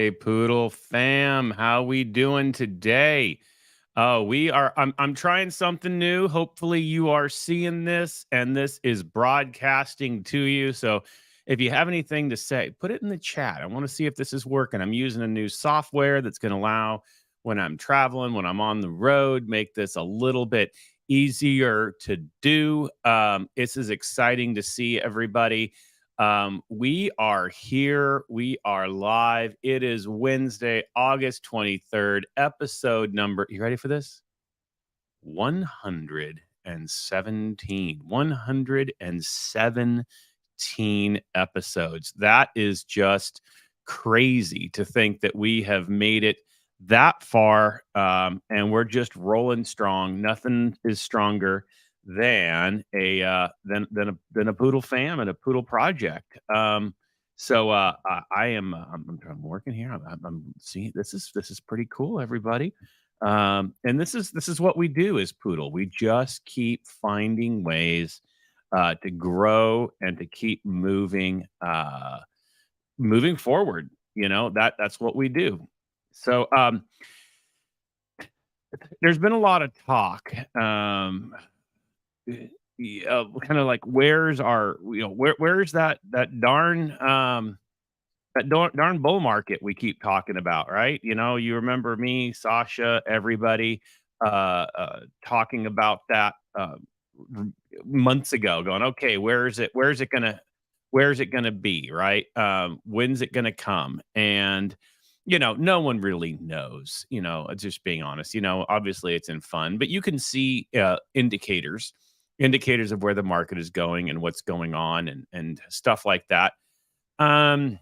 Hey, Poodle fam, how we doing today? I'm trying something new. Hopefully you are seeing this and this is broadcasting to you. So if you have anything to say, put it in the chat. I want to see if this is working. I'm using a new software that's going to allow when I'm traveling, when I'm on the road, make this a little bit easier to do. This is exciting to see everybody. We are here. We are live. It is Wednesday, August 23rd, episode number. You ready for this? 117. 117 episodes. That is just crazy to think that we have made it that far. And we're just rolling strong. Nothing is stronger than a poodle fam and a poodle project. I'm working here. I'm seeing this is pretty cool, everybody. And this is what we do as Poodle. We just keep finding ways to grow and to keep moving forward. That's what we do. So there's been a lot of talk. Kind of like where's where's that darn bull market we keep talking about, right? You remember me, Sasha, everybody talking about that months ago, going, okay, where's it gonna be, right? When's it gonna come? And no one really knows, just being honest. Obviously it's in fun, but you can see indicators of where the market is going and what's going on and stuff like that. But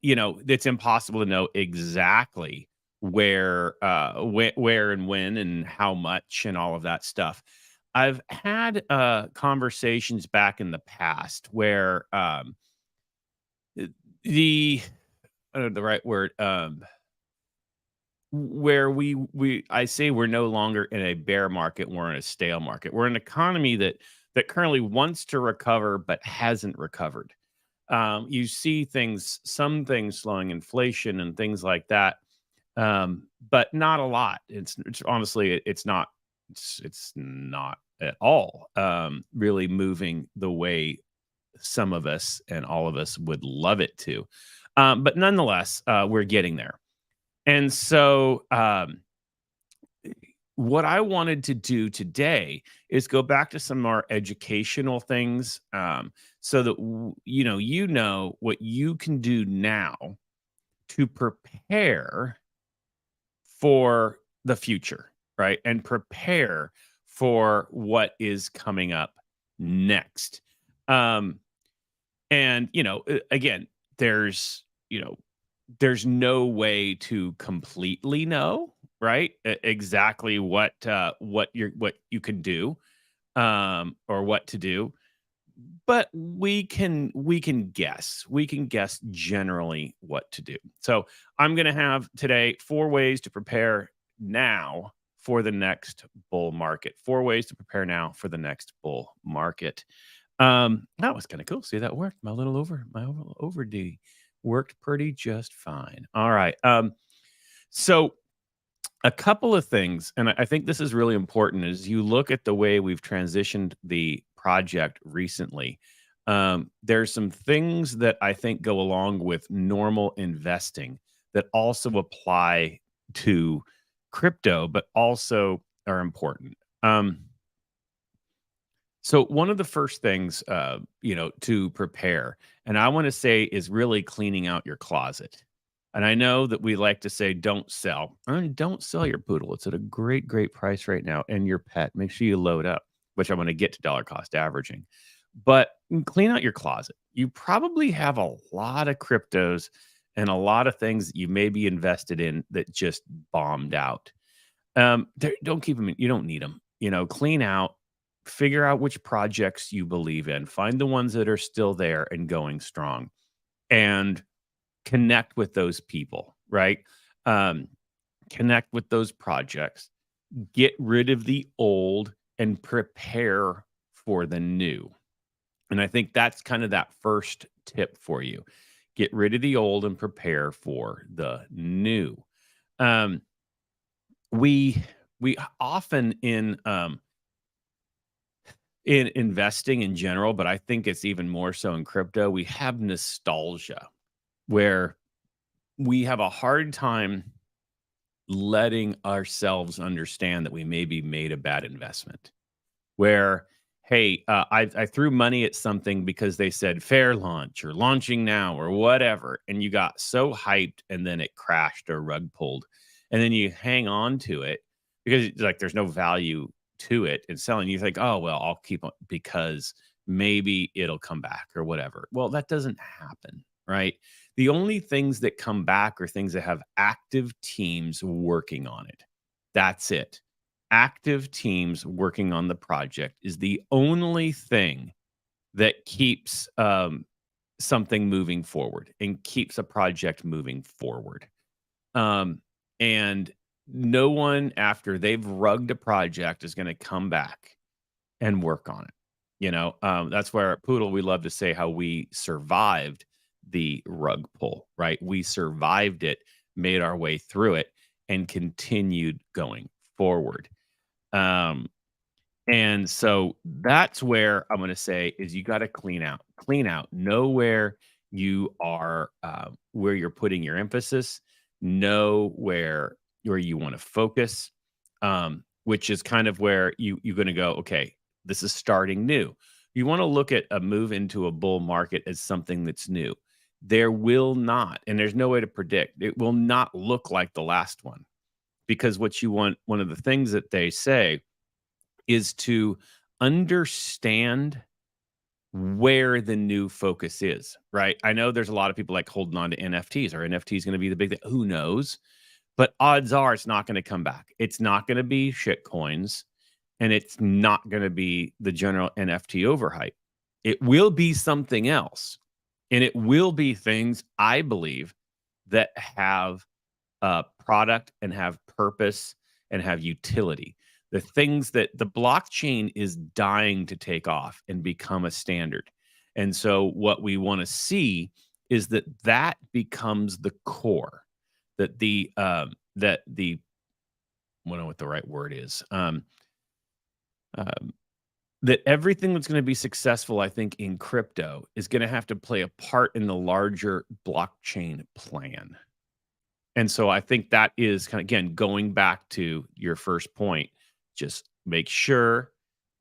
it's impossible to know exactly where and when and how much and all of that stuff. I've had conversations back in the past where the I don't know the right word, where I say we're no longer in a bear market, we're in a stale market. We're an economy that currently wants to recover but hasn't recovered. You see some things slowing, inflation and things like that, but not a lot. It's honestly, it's not at all really moving the way some of us and all of us would love it to. But nonetheless, we're getting there. And so, what I wanted to do today is go back to some more educational things, so that you know what you can do now to prepare for the future, right? And prepare for what is coming up next. Um, and again, there's no way to completely know, right? Exactly what you can do, or what to do, but we can guess generally what to do. So I'm going to have today 4 ways to prepare now for the next bull market. 4 ways to prepare now for the next bull market. That was kind of cool. See, that worked. My over D worked pretty just fine. All right. So a couple of things, and I think this is really important as you look at the way we've transitioned the project recently. There's some things that I think go along with normal investing that also apply to crypto, but also are important. So one of the first things, to prepare, and I want to say, is really cleaning out your closet. And I know that we like to say, don't sell. Don't sell your poodle. It's at a great, great price right now. And your pet, make sure you load up, which I'm going to get to dollar cost averaging. But clean out your closet. You probably have a lot of cryptos and a lot of things that you may be invested in that just bombed out. Don't keep them. You don't need them. Clean out, figure out which projects you believe in, find the ones that are still there and going strong, and connect with those people, right? Connect with those projects, get rid of the old and prepare for the new. And I think that's kind of that first tip for you. Get rid of the old and prepare for the new. Um, we we often in investing in general, but I think it's even more so in crypto, we have nostalgia where we have a hard time letting ourselves understand that we maybe made a bad investment. Where, hey, I threw money at something because they said fair launch or launching now or whatever, and you got so hyped and then it crashed or rug pulled, and then you hang on to it because like there's no value to it and selling. You think, oh well, I'll keep on because maybe it'll come back or whatever. Well, that doesn't happen, right? The only things that come back are things that have active teams working on it. That's it. Active teams working on the project is the only thing that keeps something moving forward and keeps a project moving forward. Um, and no one after they've rugged a project is going to come back and work on it. That's where at Poodle we love to say how we survived the rug pull, right? We survived it, made our way through it, and continued going forward. And so that's where I'm going to say is you got to clean out, know where you are, where you're putting your emphasis, know where you want to focus, which is kind of where you're going to go, okay, this is starting new. You want to look at a move into a bull market as something that's new. There will not, and there's no way to predict, it will not look like the last one because what you want, one of the things that they say is to understand where the new focus is, right? I know there's a lot of people like holding on to NFTs. Are NFTs going to be the big thing? Who knows? But odds are it's not going to come back. It's not going to be shit coins and it's not going to be the general NFT overhype. It will be something else. And it will be things, I believe, that have product and have purpose and have utility. The things that the blockchain is dying to take off and become a standard. And so what we want to see is that that becomes the core, that the I don't know what the right word is. That everything that's going to be successful, I think, in crypto is going to have to play a part in the larger blockchain plan. And so I think that is kind of, again, going back to your first point, just make sure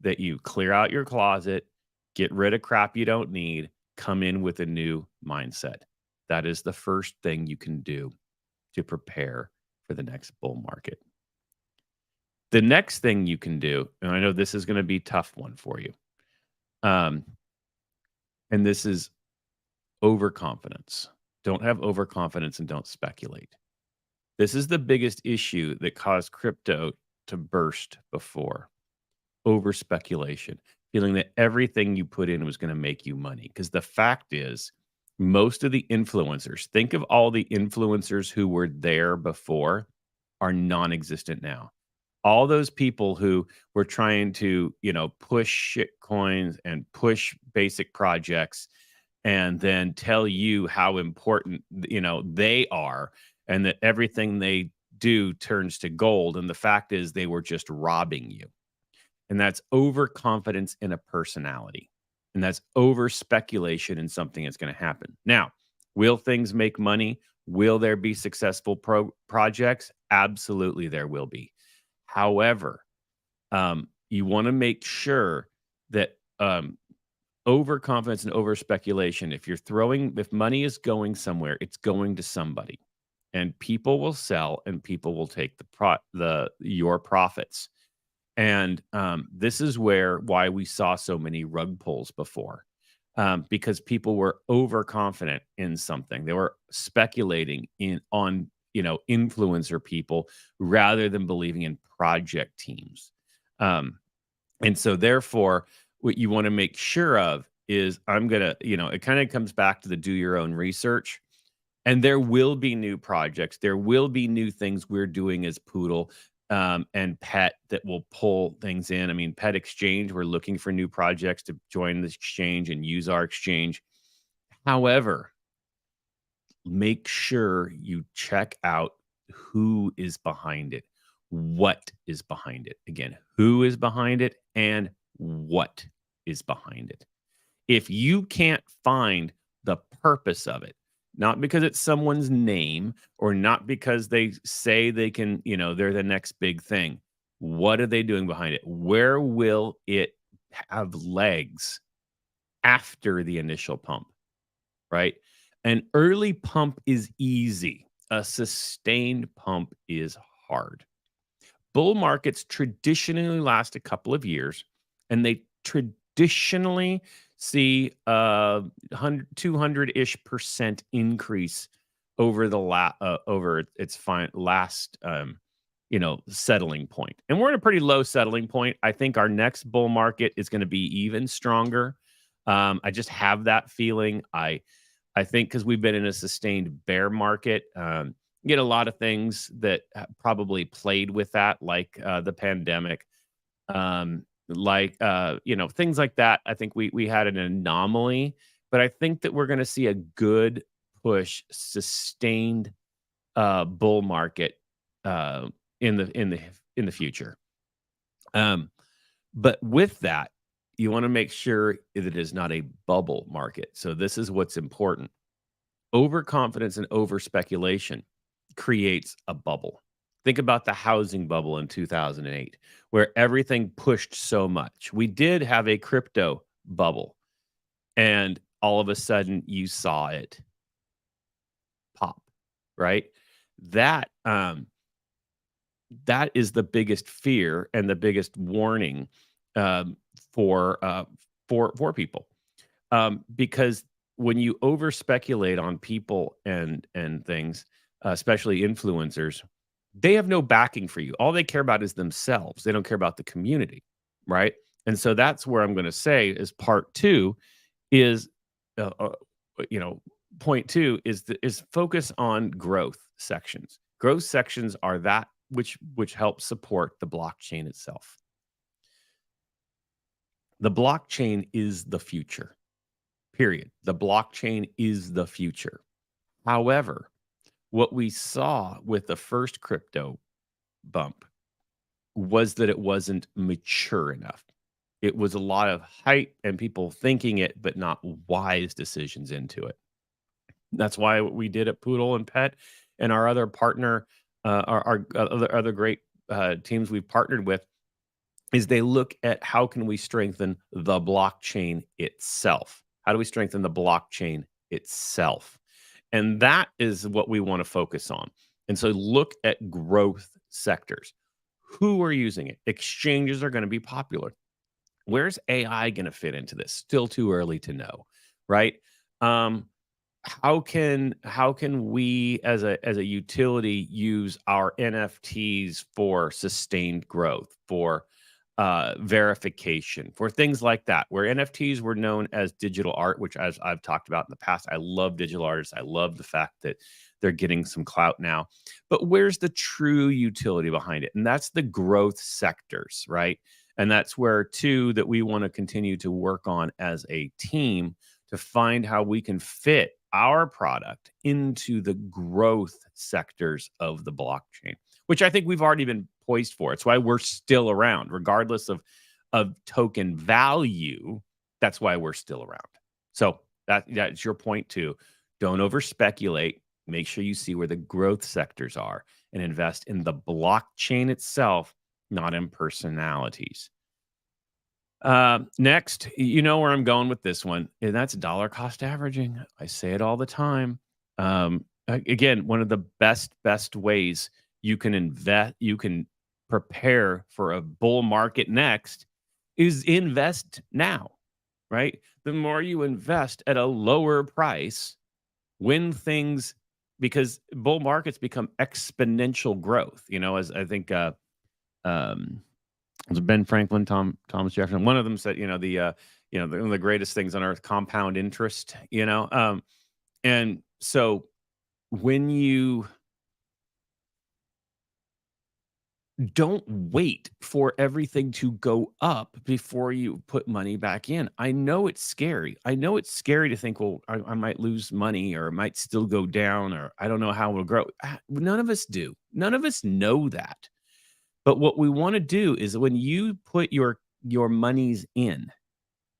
that you clear out your closet, get rid of crap you don't need, come in with a new mindset. That is the first thing you can do to prepare for the next bull market. The next thing you can do, and I know this is going to be a tough one for you, and this is overconfidence. Don't have overconfidence and don't speculate. This is the biggest issue that caused crypto to burst before. Over speculation, feeling that everything you put in was going to make you money. Because the fact is, most of the influencers, think of all the influencers who were there before, are non-existent now. All those people who were trying to, push shit coins and push basic projects and then tell you how important, they are and that everything they do turns to gold. And the fact is they were just robbing you. And that's overconfidence in a personality. And that's over speculation in something that's going to happen. Now, will things make money? Will there be successful projects? Absolutely, there will be. However, you want to make sure that overconfidence and over speculation, if money is going somewhere, it's going to somebody. And people will sell and people will take your profits. And this is why we saw so many rug pulls before, because people were overconfident in something. They were speculating on influencer people rather than believing in project teams. And so therefore, what you want to make sure of is it kind of comes back to the do your own research. And there will be new projects. There will be new things we're doing as Poodle and Pet that will pull things in. I mean, Pet Exchange, we're looking for new projects to join this exchange and use our exchange. However, make sure you check out who is behind it, what is behind it. Again, who is behind it and what is behind it. If you can't find the purpose of it, not because it's someone's name or not because they say they can, they're the next big thing. What are they doing behind it? Where will it have legs after the initial pump, right? An early pump is easy. A sustained pump is hard. Bull markets traditionally last a couple of years, and they traditionally see a 200-ish percent increase over over its last settling point. And we're at a pretty low settling point. I think our next bull market is going to be even stronger. I just have that feeling. I think because we've been in a sustained bear market, you get a lot of things that probably played with that, like the pandemic, things like that. I think we had an anomaly, but I think that we're going to see a good push, sustained bull market in the future. But with that, you want to make sure that it is not a bubble market. So this is what's important. Overconfidence and over speculation creates a bubble. Think about the housing bubble in 2008, where everything pushed so much. We did have a crypto bubble, and all of a sudden you saw it pop, right? That is the biggest fear and the biggest warning for people, because when you over speculate on people and things, especially influencers, they have no backing for you. All they care about is themselves. They don't care about the community, right? And so that's where I'm going to say is part two is, uh, uh, point two is focus on growth sections. Growth sections are that which help support the blockchain itself. The blockchain is the future. Period. The blockchain is the future. However, what we saw with the first crypto bump was that it wasn't mature enough. It was a lot of hype and people thinking it, but not wise decisions into it. That's why what we did at Poodle and Pet and our other partner, our other great teams we've partnered with, is they look at how can we strengthen the blockchain itself? How do we strengthen the blockchain itself? And that is what we want to focus on. And so look at growth sectors. Who are using it? Exchanges are going to be popular. Where's AI going to fit into this? Still too early to know, right? How can we as a utility use our NFTs for sustained growth, for verification, for things like that, where NFTs were known as digital art, which, as I've talked about in the past, I love digital artists. I love the fact that they're getting some clout now. But where's the true utility behind it? And that's the growth sectors, right? And that's where, too, that we want to continue to work on as a team to find how we can fit our product into the growth sectors of the blockchain, which I think we've already been poised for. It's why we're still around, regardless of token value. That's why we're still around. So that's your point too. Don't over speculate. Make sure you see where the growth sectors are and invest in the blockchain itself, not in personalities. Next, you know where I'm going with this one, and that's dollar cost averaging. I say it all the time. Again, one of the best ways you can invest, you can prepare for a bull market next, is invest now, right? The more you invest at a lower price, because bull markets become exponential growth, as I think, was it Ben Franklin, Thomas Jefferson? One of them said, one of the greatest things on earth, compound interest, and so when you don't wait for everything to go up before you put money back in. I know it's scary. I know it's scary to think, well, I might lose money or it might still go down or I don't know how it'll grow. None of us do. None of us know that. But what we want to do is when you put your monies in,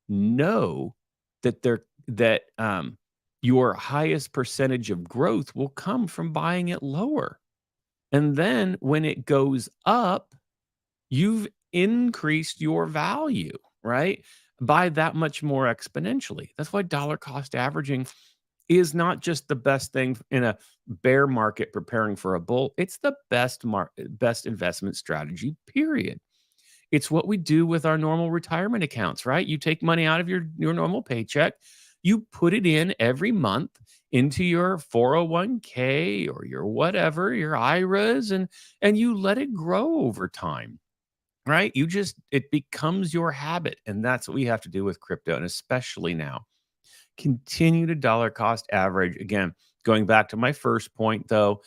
know that your highest percentage of growth will come from buying it lower. And then when it goes up, you've increased your value, right? By that much more exponentially. That's why dollar cost averaging is not just the best thing in a bear market preparing for a bull. It's the best investment strategy, period. It's what we do with our normal retirement accounts, right? You take money out of your normal paycheck, you put it in every month into your 401k or your whatever, your IRAs, and you let it grow over time, right? It becomes your habit. And that's what we have to do with crypto, and especially now. Continue to dollar cost average. Again, going back to my first point, though,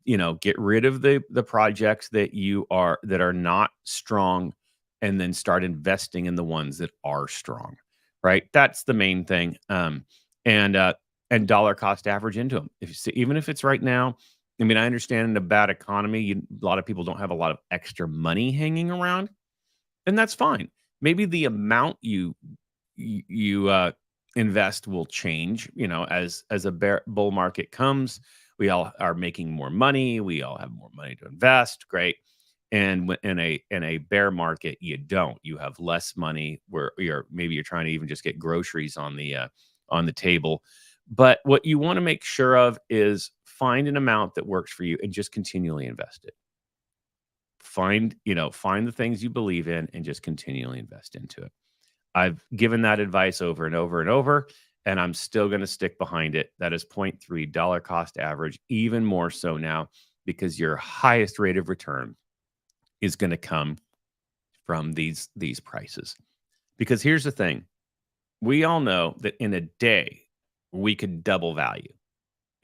get rid of the projects that are not strong, and then start investing in the ones that are strong, right? That's the main thing. And dollar cost average into them. Even if it's right now, I mean, I understand in a bad economy, a lot of people don't have a lot of extra money hanging around, and that's fine. Maybe the amount you invest will change, as a bull market comes. We all are making more money. We all have more money to invest. Great. And in a bear market, you don't. You have less money where you're trying to even just get groceries on the table. But what you want to make sure of is find an amount that works for you and just continually invest it. Find the things you believe in and just continually invest into it. I've given that advice over and over and over, and I'm still going to stick behind it. That is 0.3 dollar cost average, even more so now, because your highest rate of return is going to come from these prices. Because here's the thing. We all know that in a day, we could double value.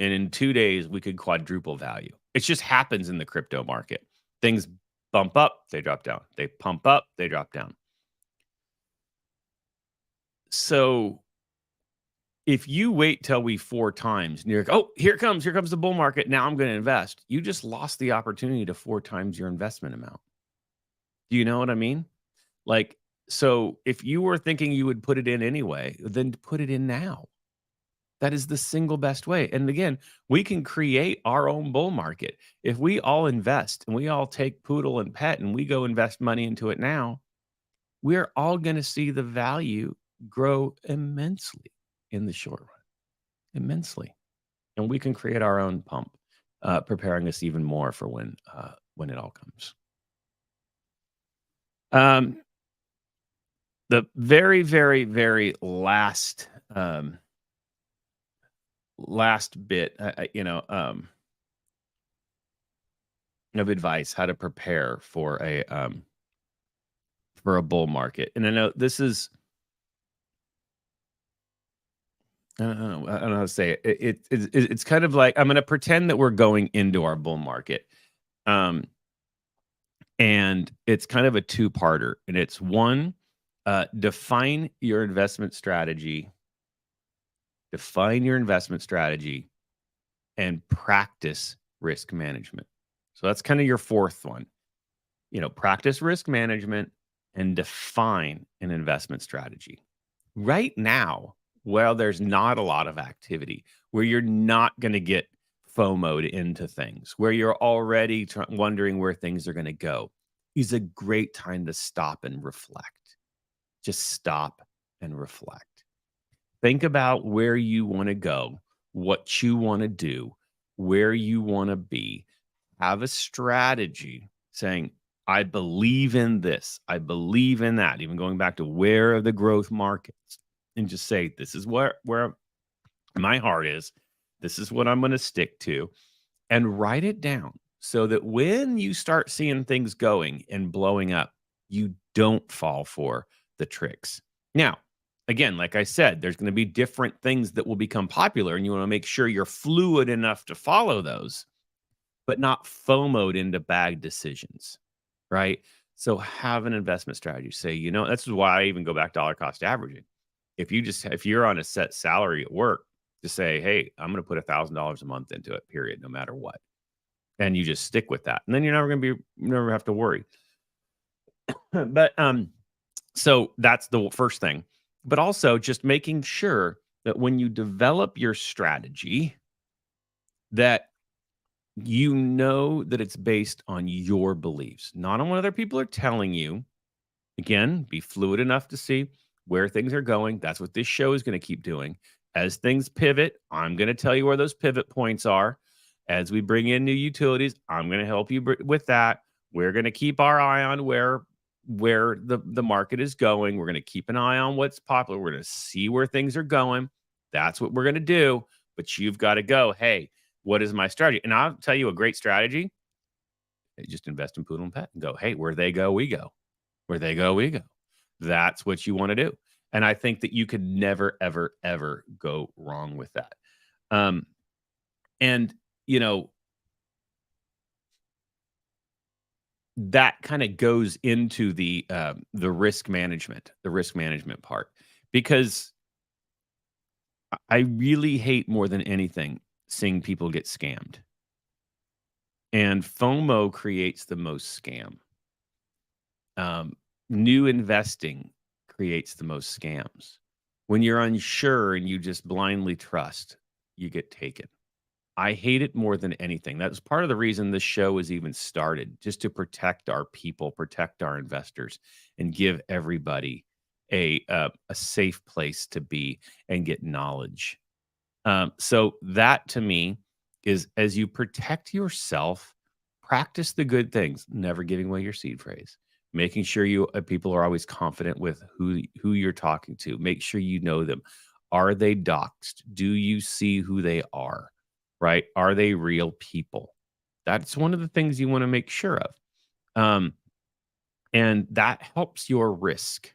And in 2 days, we could quadruple value. It just happens in the crypto market. Things bump up, they drop down. They pump up, they drop down. So if you wait till we 4 times and you're like, oh, here comes the bull market. Now I'm going to invest. You just lost the opportunity to 4 times your investment amount. Do you know what I mean? Like, so if you were thinking you would put it in anyway, then put it in now. That is the single best way. And again, we can create our own bull market. If we all invest and we all take Poodle and Pet and we go invest money into it now, we're all going to see the value grow immensely in the short run, immensely. And we can create our own pump, preparing us even more for when it all comes. The very, very, very last bit, of advice how to prepare for a bull market. And I know this is, I don't know how to say it. It's kind of like I'm going to pretend that we're going into our bull market, and it's kind of a 2-parter. And it's one, define your investment strategy. Define your investment strategy and practice risk management. So that's kind of your 4th one. Practice risk management and define an investment strategy. Right now, while there's not a lot of activity, where you're not going to get FOMO'd into things, where you're already wondering where things are going to go, is a great time to stop and reflect. Just stop and reflect. Think about where you want to go, what you want to do, where you want to be. Have a strategy saying, I believe in this. I believe in that. Even going back to where are the growth markets, and just say, this is where my heart is. This is what I'm going to stick to, and write it down so that when you start seeing things going and blowing up, you don't fall for the tricks. Now, again, like I said, there's going to be different things that will become popular, and you want to make sure you're fluid enough to follow those, but not FOMO'd into bad decisions. right? So have an investment strategy. Say, you know, that's why I even go back dollar cost averaging. If you're on a set salary at work, just say, hey, I'm going to put $1,000 a month into it, period, no matter what. And you just stick with that. And then you're never going to never have to worry. But so that's the first thing. But also just making sure that when you develop your strategy, that you know that it's based on your beliefs, not on what other people are telling you. Again, be fluid enough to see where things are going. That's what this show is going to keep doing. As things pivot, I'm going to tell you where those pivot points are. As we bring in new utilities, I'm going to help you with that. We're going to keep our eye on where the market is going. We're going to keep an eye on what's popular. We're going to see where things are going. That's what we're going to do. But you've got to go, hey, what is my strategy? And I'll tell you a great strategy. Just invest in Poodle and Pet and go, hey, where they go, we go. Where they go, we go. That's what you want to do. And I think that you could never, ever, ever go wrong with that. And, you know, that kind of goes into the risk management part, because I really hate more than anything seeing people get scammed. And FOMO creates the most scam. New investing creates the most scams. When you're unsure and you just blindly trust, you get taken. I hate it more than anything. That was part of the reason this show was even started, just to protect our people, protect our investors, and give everybody a safe place to be and get knowledge. So that to me is, as you protect yourself, practice the good things, never giving away your seed phrase, making sure you people are always confident with who you're talking to. Make sure you know them. Are they doxed? Do you see who they are? Right? Are they real people? That's one of the things you want to make sure of. And that helps your risk,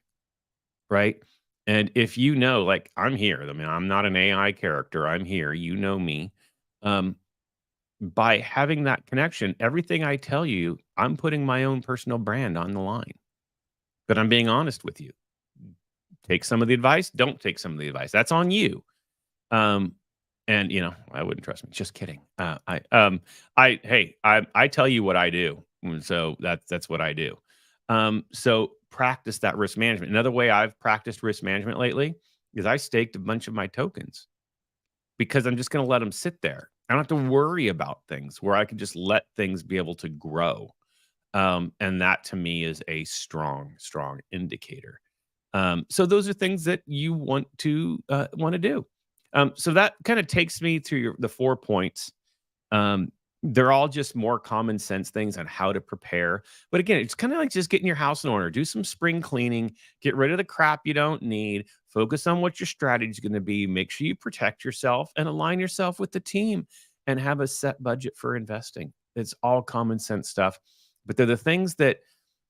right? And if you know, like, I'm here, I mean, I'm not an AI character. I'm here. You know me. By having that connection, everything I tell you, I'm putting my own personal brand on the line. But I'm being honest with you. Take some of the advice. Don't take some of the advice. That's on you. And you know, I wouldn't trust me. Just kidding. I tell you what I do, so that's what I do. So practice that risk management. Another way I've practiced risk management lately is I staked a bunch of my tokens, because I'm just going to let them sit there. I don't have to worry about things, where I can just let things be able to grow. And that to me is a strong indicator. So those are things that you want to do. So that kind of takes me through the 4 points. They're all just more common sense things on how to prepare. But again, it's kind of like just getting your house in order. Do some spring cleaning, get rid of the crap you don't need, focus on what your strategy is going to be, make sure you protect yourself and align yourself with the team, and have a set budget for investing. It's all common sense stuff. But they're the things that,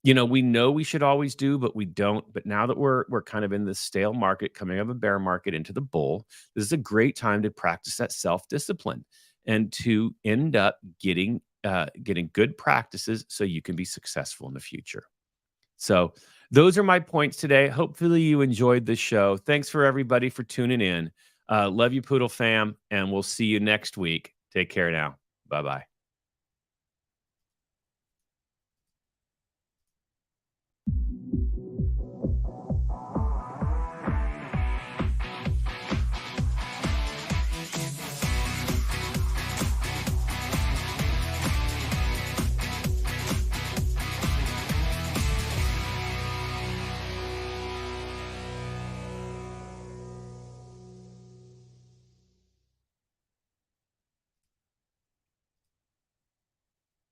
you know we should always do, but we don't. But now that we're kind of in this stale market, coming out of a bear market into the bull, this is a great time to practice that self-discipline and to end up getting good practices so you can be successful in the future. So those are my points today. Hopefully you enjoyed this show. Thanks for everybody for tuning in. Love you, Poodle fam, and we'll see you next week. Take care now. Bye-bye.